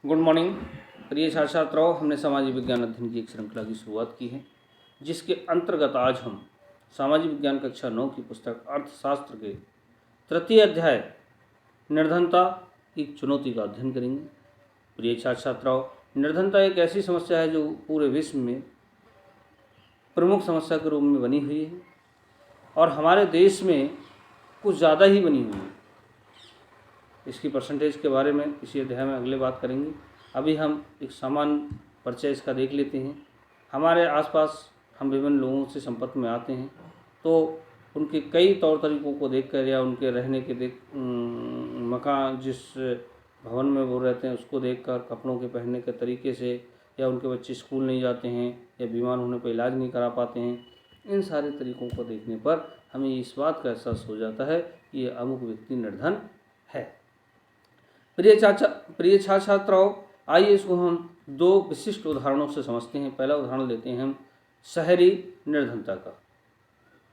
Good morning प्रिय छात्र छात्राओं। हमने सामाजिक विज्ञान अध्ययन की एक श्रृंखला की शुरुआत की है, जिसके अंतर्गत आज हम सामाजिक विज्ञान कक्षा 9 की पुस्तक अर्थशास्त्र के तृतीय अध्याय निर्धनता की चुनौती का अध्ययन करेंगे। प्रिय छात्र छात्राओं, निर्धनता एक ऐसी समस्या है जो पूरे विश्व में प्रमुख समस्या के रूप में बनी हुई है और हमारे देश में कुछ ज़्यादा ही बनी हुई है। इसकी परसेंटेज के बारे में इसी अध्याय में अगले बात करेंगे। अभी हम एक सामान्य परिचय इसका देख लेते हैं। हमारे आसपास हम विभिन्न लोगों से संपर्क में आते हैं तो उनके कई तौर तरीक़ों को देखकर या उनके रहने के मकान जिस भवन में वो रहते हैं उसको देखकर, कपड़ों के पहनने के तरीके से, या उनके बच्चे स्कूल नहीं जाते हैं या बीमार होने पर इलाज नहीं करा पाते हैं, इन सारे तरीक़ों को देखने पर हमें इस बात का एहसास हो जाता है कि ये अमुक व्यक्ति निर्धन है। प्रिय छात्र छात्राओं, आइए इसको हम दो विशिष्ट उदाहरणों से समझते हैं। पहला उदाहरण लेते हैं हम शहरी निर्धनता का।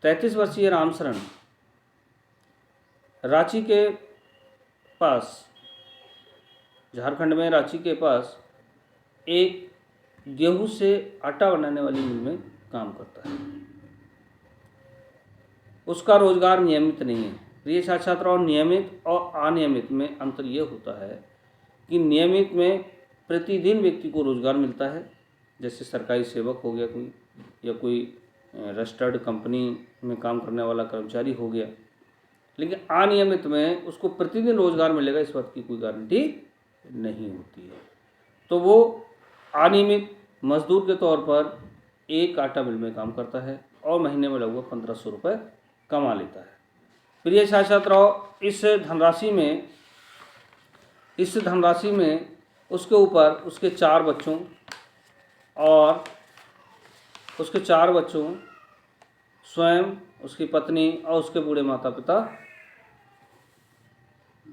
33 वर्षीय रामशरण रांची के पास, झारखंड में रांची के पास एक गेहूं से आटा बनाने वाली मिल में काम करता है। उसका रोजगार नियमित नहीं है। प्रिय छात्र छात्राओं, नियमित और अनियमित में अंतर ये होता है कि नियमित में प्रतिदिन व्यक्ति को रोजगार मिलता है, जैसे सरकारी सेवक हो गया कोई, या कोई रजिस्टर्ड कंपनी में काम करने वाला कर्मचारी हो गया। लेकिन अनियमित में उसको प्रतिदिन रोजगार मिलेगा इस बात की कोई गारंटी नहीं होती है। तो वो अनियमित मजदूर के तौर पर एक आटा मिल में काम करता है और महीने में लगभग 1500 रुपये कमा लेता है। प्रिय छात्र छात्राओं, इस धनराशि में उसके ऊपर उसके 4 बच्चों, स्वयं, उसकी पत्नी और उसके बूढ़े माता पिता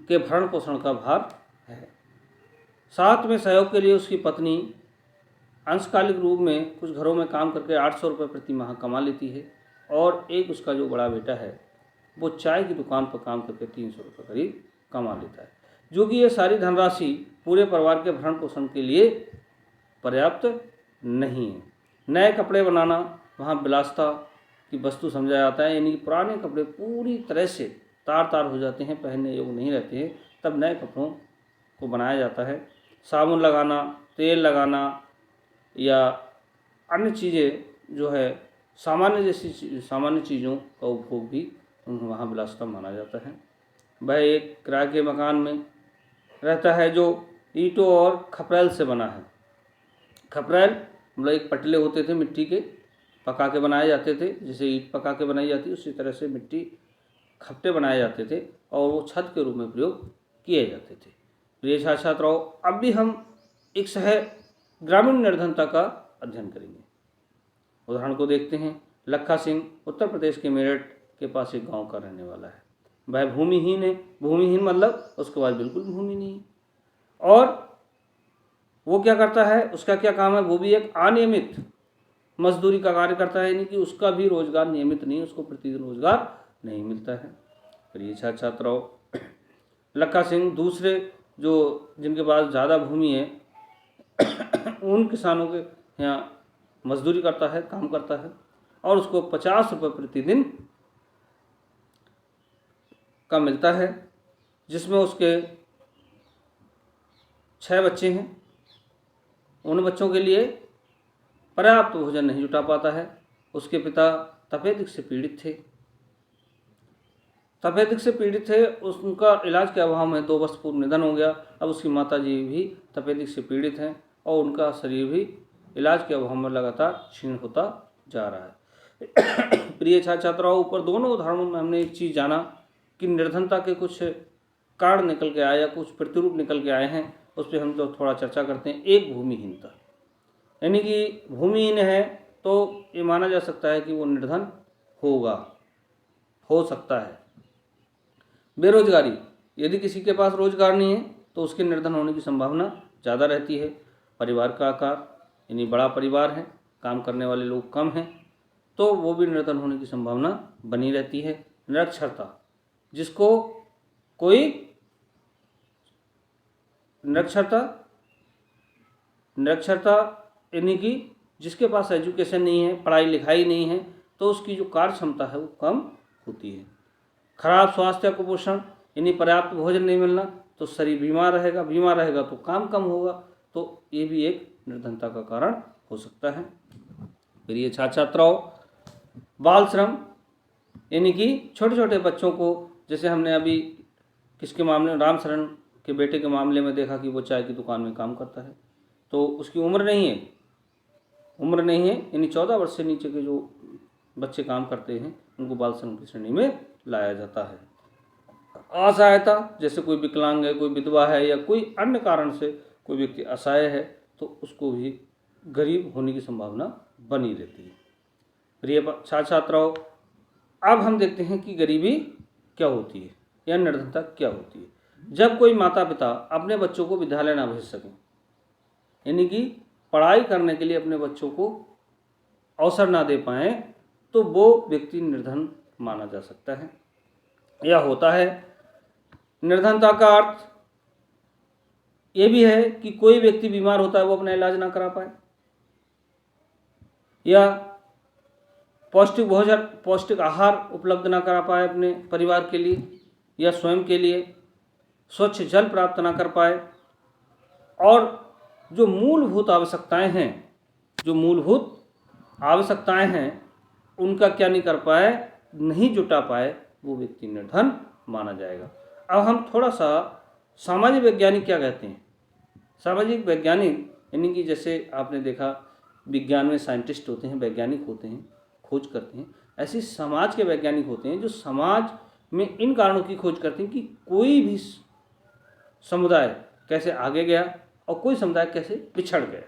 के भरण पोषण का भार है। साथ में सहयोग के लिए उसकी पत्नी अंशकालिक रूप में कुछ घरों में काम करके 800 रुपये प्रति माह कमा लेती है और एक उसका जो बड़ा बेटा है वो चाय की दुकान पर काम करके 300 रुपये करीब कमा लेता है, जो कि ये सारी धनराशि पूरे परिवार के भरण पोषण के लिए पर्याप्त नहीं है। नए कपड़े बनाना वहाँ विलासिता की वस्तु समझा जाता है, यानी कि पुराने कपड़े पूरी तरह से तार हो जाते हैं, पहनने योग्य नहीं रहते हैं, तब नए कपड़ों को बनाया जाता है। साबुन लगाना, तेल लगाना या अन्य चीज़ें जो है सामान्य चीज़ों का उपभोग भी वहाँ विलासिता माना जाता है। वह एक किराए के मकान में रहता है जो ईंटों और खपरेल से बना है। खपरेल मतलब एक पटले होते थे मिट्टी के, पका के बनाए जाते थे, जैसे ईंट पका के बनाई जाती है उसी तरह से मिट्टी खपटे बनाए जाते थे और वो छत के रूप में प्रयोग किए जाते थे। प्रिय छात्र छात्राओं, अब भी हम एक ग्रामीण निर्धनता का अध्ययन करेंगे। उदाहरण को देखते हैं। लखा सिंह उत्तर प्रदेश के मेरठ के पास एक गांव का रहने वाला है। वह भूमिहीन है। भूमिहीन मतलब उसके पास बिल्कुल भूमि नहीं है। और वो क्या करता है, उसका क्या काम है, वो भी एक अनियमित मजदूरी का कार्य करता है, यानी कि उसका भी रोजगार नियमित नहीं, उसको प्रतिदिन रोजगार नहीं मिलता है। प्रिय छात्र छात्राओं, लखा सिंह दूसरे जिनके पास ज़्यादा भूमि है उन किसानों के यहाँ मजदूरी करता है, काम करता है और उसको 50 रुपये प्रतिदिन का मिलता है, जिसमें उसके 6 बच्चे हैं। उन बच्चों के लिए पर्याप्त भोजन नहीं जुटा पाता है। उसके पिता तपेदिक से पीड़ित थे। उनका इलाज के अभाव में 2 वर्ष पूर्व निधन हो गया। अब उसकी माताजी भी तपेदिक से पीड़ित हैं और उनका शरीर भी इलाज के अभाव में लगातार क्षीण होता जा रहा है। प्रिय छात्र छात्राओं, ऊपर दोनों उदाहरणों में हमने एक चीज़ जाना कि निर्धनता के कुछ कारण निकल के आए या कुछ प्रतिरूप निकल के आए हैं, उस पर हम तो थोड़ा चर्चा करते हैं। एक भूमिहीनता, यानी कि भूमिहीन है तो ये माना जा सकता है कि वो निर्धन हो सकता है। बेरोजगारी, यदि किसी के पास रोजगार नहीं है तो उसके निर्धन होने की संभावना ज़्यादा रहती है। परिवार का आकार, यानी बड़ा परिवार है, काम करने वाले लोग कम हैं, तो वो भी निर्धन होने की संभावना बनी रहती है। निरक्षरता, जिसको कोई निरक्षरता निरक्षरता यानी कि जिसके पास एजुकेशन नहीं है, पढ़ाई लिखाई नहीं है, तो उसकी जो कार्य क्षमता है वो कम होती है। खराब स्वास्थ्य या कुपोषण यानी पर्याप्त भोजन नहीं मिलना, तो शरीर बीमार रहेगा तो काम कम होगा, तो ये भी एक निर्धनता का कारण हो सकता है। प्रिय छात्र छात्राओं, बाल श्रम यानी कि छोटे छोटे बच्चों को, जैसे हमने अभी किसके मामले में, राम शरण के बेटे के मामले में देखा कि वो चाय की दुकान में काम करता है, तो उसकी उम्र नहीं है यानी 14 वर्ष से नीचे के जो बच्चे काम करते हैं उनको बाल श्रम की श्रेणी में लाया जाता है। असहायता, जैसे कोई विकलांग है, कोई विधवा है, या कोई अन्य कारण से कोई व्यक्ति असहाय है, तो उसको भी गरीब होने की संभावना बनी रहती है। प्रिय छात्र छात्राओं, अब हम देखते हैं कि गरीबी क्या होती है या निर्धनता क्या होती है। जब कोई माता पिता अपने बच्चों को विद्यालय ना भेज सकें, यानी कि पढ़ाई करने के लिए अपने बच्चों को अवसर ना दे पाएँ, तो वो व्यक्ति निर्धन माना जा सकता है या होता है। निर्धनता का अर्थ ये भी है कि कोई व्यक्ति बीमार होता है, वो अपना इलाज ना करा पाए, या पौष्टिक भोजन, पौष्टिक आहार उपलब्ध ना करा पाए अपने परिवार के लिए या स्वयं के लिए, स्वच्छ जल प्राप्त ना कर पाए, और जो मूलभूत आवश्यकताएं हैं उनका क्या नहीं कर पाए, नहीं जुटा पाए, वो व्यक्ति निर्धन माना जाएगा। अब हम थोड़ा सा सामाजिक वैज्ञानिक क्या कहते हैं। सामाजिक वैज्ञानिक यानी कि जैसे आपने देखा विज्ञान में साइंटिस्ट होते हैं, वैज्ञानिक होते हैं, खोज करते हैं, ऐसे समाज के वैज्ञानिक होते हैं जो समाज में इन कारणों की खोज करते हैं कि कोई भी समुदाय कैसे आगे गया और कोई समुदाय कैसे पिछड़ गया।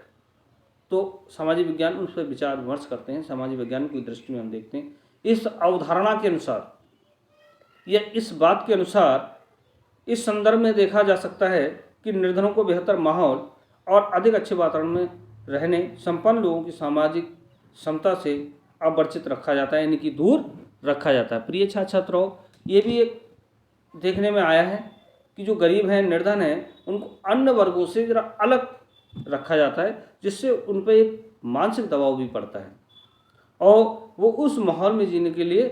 तो सामाजिक विज्ञान उन पर विचार विमर्श करते हैं। सामाजिक विज्ञान की दृष्टि में हम देखते हैं, इस अवधारणा के अनुसार या इस बात के अनुसार इस संदर्भ में देखा जा सकता है कि निर्धनों को बेहतर माहौल और अधिक अच्छे वातावरण में रहने, संपन्न लोगों की सामाजिक क्षमता से अवर्चित रखा जाता है, यानी कि दूर रखा जाता है। प्रिय छात्र छात्राओं, ये भी एक देखने में आया है कि जो गरीब हैं, निर्धन हैं, उनको अन्य वर्गों से जरा अलग रखा जाता है, जिससे उन पर एक मानसिक दबाव भी पड़ता है और वो उस माहौल में जीने के लिए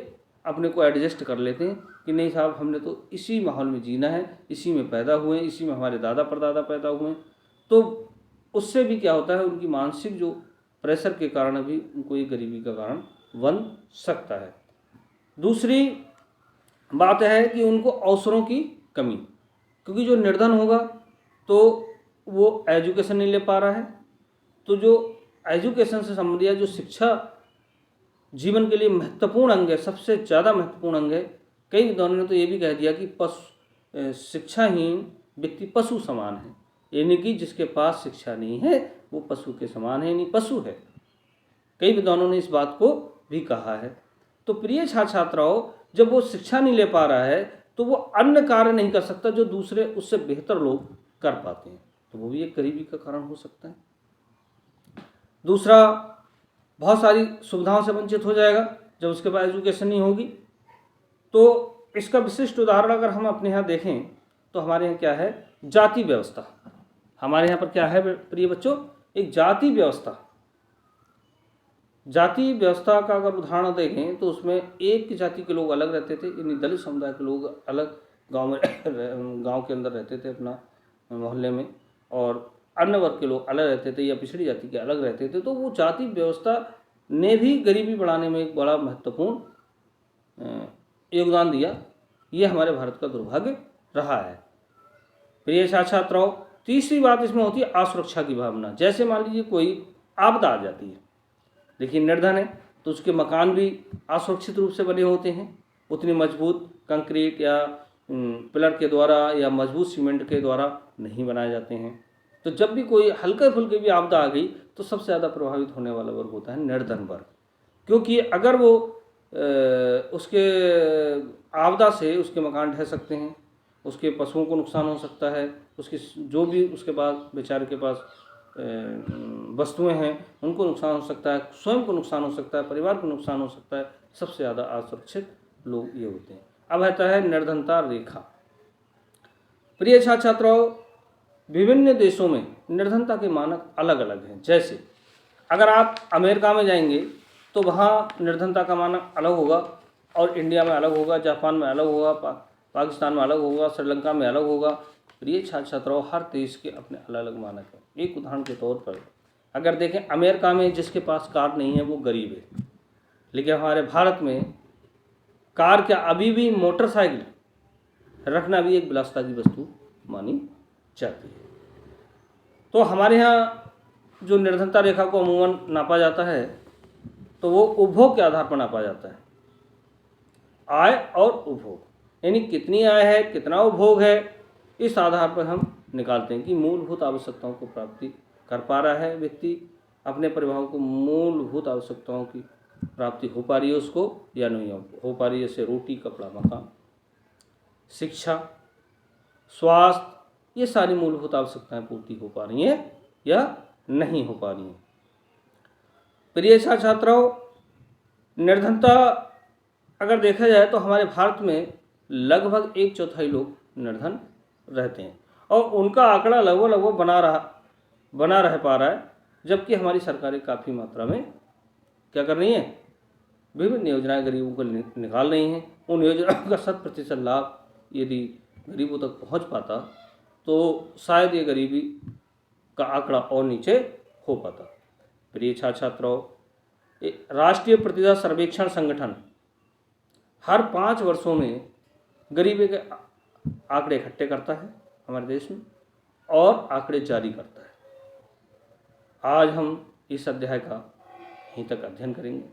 अपने को एडजस्ट कर लेते हैं कि नहीं साहब, हमने तो इसी माहौल में जीना है, इसी में पैदा हुए हैं, इसी में हमारे दादा परदादा पैदा हुए हैं। तो उससे भी क्या होता है, उनकी मानसिक जो प्रेशर के कारण भी उनको ये गरीबी का कारण बन सकता है। दूसरी बात है कि उनको अवसरों की कमी, क्योंकि जो निर्धन होगा तो वो एजुकेशन नहीं ले पा रहा है, तो जो एजुकेशन से संबंधित जो शिक्षा जीवन के लिए महत्वपूर्ण अंग है, सबसे ज़्यादा महत्वपूर्ण अंग है। कई विद्वानों ने तो ये भी कह दिया कि शिक्षाहीन व्यक्ति पशु समान है, यानी कि जिसके पास शिक्षा नहीं है वो पशु के समान है, यानी पशु है। कई विद्वानों ने इस बात को भी कहा है। तो प्रिय छात्र छात्राओं, जब वो शिक्षा नहीं ले पा रहा है तो वो अन्य कार्य नहीं कर सकता जो दूसरे उससे बेहतर लोग कर पाते हैं, तो वो भी एक गरीबी का कारण हो सकता है। दूसरा, बहुत सारी सुविधाओं से वंचित हो जाएगा जब उसके पास एजुकेशन नहीं होगी। तो इसका विशिष्ट उदाहरण अगर हम अपने यहाँ देखें तो हमारे यहाँ क्या है, जाति व्यवस्था। हमारे यहाँ पर क्या है प्रिय बच्चों, एक जाति व्यवस्था। जाति व्यवस्था का अगर उदाहरण देखें तो उसमें एक जाति के लोग अलग रहते थे, यानी दलित समुदाय के लोग अलग गांव के अंदर रहते थे अपना मोहल्ले में, और अन्य वर्ग के लोग अलग रहते थे या पिछड़ी जाति के अलग रहते थे। तो वो जाति व्यवस्था ने भी गरीबी बढ़ाने में एक बड़ा महत्वपूर्ण योगदान दिया। ये हमारे भारत का दुर्भाग्य रहा है। प्रिय छात्र छात्राओं, तीसरी बात इसमें होती है असुरक्षा की भावना। जैसे मान लीजिए कोई आपदा आ जाती है, देखिए निर्धन है तो उसके मकान भी असुरक्षित रूप से बने होते हैं, उतनी मजबूत कंक्रीट या पिलर के द्वारा या मजबूत सीमेंट के द्वारा नहीं बनाए जाते हैं। तो जब भी कोई हल्के फुल्के भी आपदा आ गई तो सबसे ज़्यादा प्रभावित होने वाला वर्ग होता है निर्धन वर्ग, क्योंकि अगर वो उसके आपदा से उसके मकान ढह सकते हैं, उसके पशुओं को नुकसान हो सकता है, उसकी जो भी उसके पास बेचारे के पास वस्तुएं हैं उनको नुकसान हो सकता है, स्वयं को नुकसान हो सकता है, परिवार को नुकसान हो सकता है। सबसे ज़्यादा असुरक्षित लोग ये होते हैं। अब आता है निर्धनता रेखा। प्रिय छात्र छात्राओं, विभिन्न देशों में निर्धनता के मानक अलग अलग हैं। जैसे अगर आप अमेरिका में जाएंगे तो वहाँ निर्धनता का मानक अलग होगा और इंडिया में अलग होगा, जापान में अलग होगा, पाकिस्तान में अलग होगा, श्रीलंका में अलग होगा। प्रिय छात्र छात्राओं, हर देश के अपने अलग अलग मानक हैं। एक उदाहरण के तौर पर अगर देखें, अमेरिका में जिसके पास कार नहीं है वो गरीब है, लेकिन हमारे भारत में कार क्या, अभी भी मोटरसाइकिल रखना भी एक विलासिता की वस्तु मानी जाती है। तो हमारे यहाँ जो निर्धनता रेखा को अमूमन नापा जाता है तो वो उपभोग के आधार पर नापा जाता है, आय और उपभोग, यानी कितनी आय है, कितना उपभोग है, इस आधार पर हम निकालते हैं कि मूलभूत आवश्यकताओं को प्राप्ति कर पा रहा है व्यक्ति, अपने परिवार को मूलभूत आवश्यकताओं की प्राप्ति हो पा रही है उसको या नहीं हो पा रही है। जैसे रोटी, कपड़ा, मकान, शिक्षा, स्वास्थ्य, ये सारी मूलभूत आवश्यकताएं पूर्ति हो पा रही हैं या नहीं हो पा रही हैं। प्रिय छात्र छात्राओं, निर्धनता अगर देखा जाए तो हमारे भारत में लगभग 1/4 लोग निर्धन रहते हैं और उनका आंकड़ा लगभग बना रह पा रहा है, जबकि हमारी सरकारें काफ़ी मात्रा में क्या कर रही हैं, विभिन्न योजनाएं गरीबों को निकाल रही हैं। उन योजनाओं का 100% लाभ यदि गरीबों तक पहुंच पाता तो शायद ये गरीबी का आंकड़ा और नीचे हो पाता। प्रिय छात्र छात्राओं, राष्ट्रीय प्रतिभा सर्वेक्षण संगठन हर 5 वर्षों में गरीबी के आंकड़े इकट्ठे करता है हमारे देश में और आंकड़े जारी करता है। आज हम इस अध्याय का यहीं तक अध्ययन करेंगे।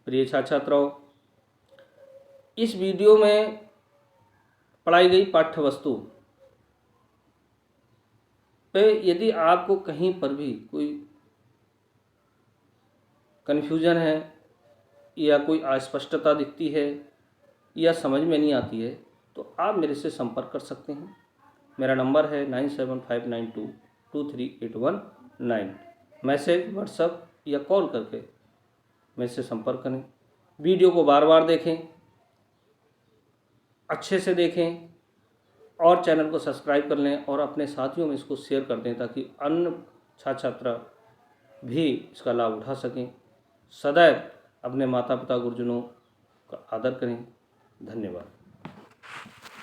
प्रिय छात्र छात्राओं, इस वीडियो में पढ़ाई गई पाठ्य वस्तु पे यदि आपको कहीं पर भी कोई कन्फ्यूजन है या कोई अस्पष्टता दिखती है या समझ में नहीं आती है तो आप मेरे से संपर्क कर सकते हैं। मेरा नंबर है 9759223819। मैसेज, व्हाट्सएप या कॉल करके मेरे से संपर्क करें। वीडियो को बार बार देखें, अच्छे से देखें और चैनल को सब्सक्राइब कर लें और अपने साथियों में इसको शेयर कर दें ताकि अन्य छात्र छात्रा भी इसका लाभ उठा सकें। सदैव अपने माता पिता गुरुजनों का आदर करें। धन्यवाद।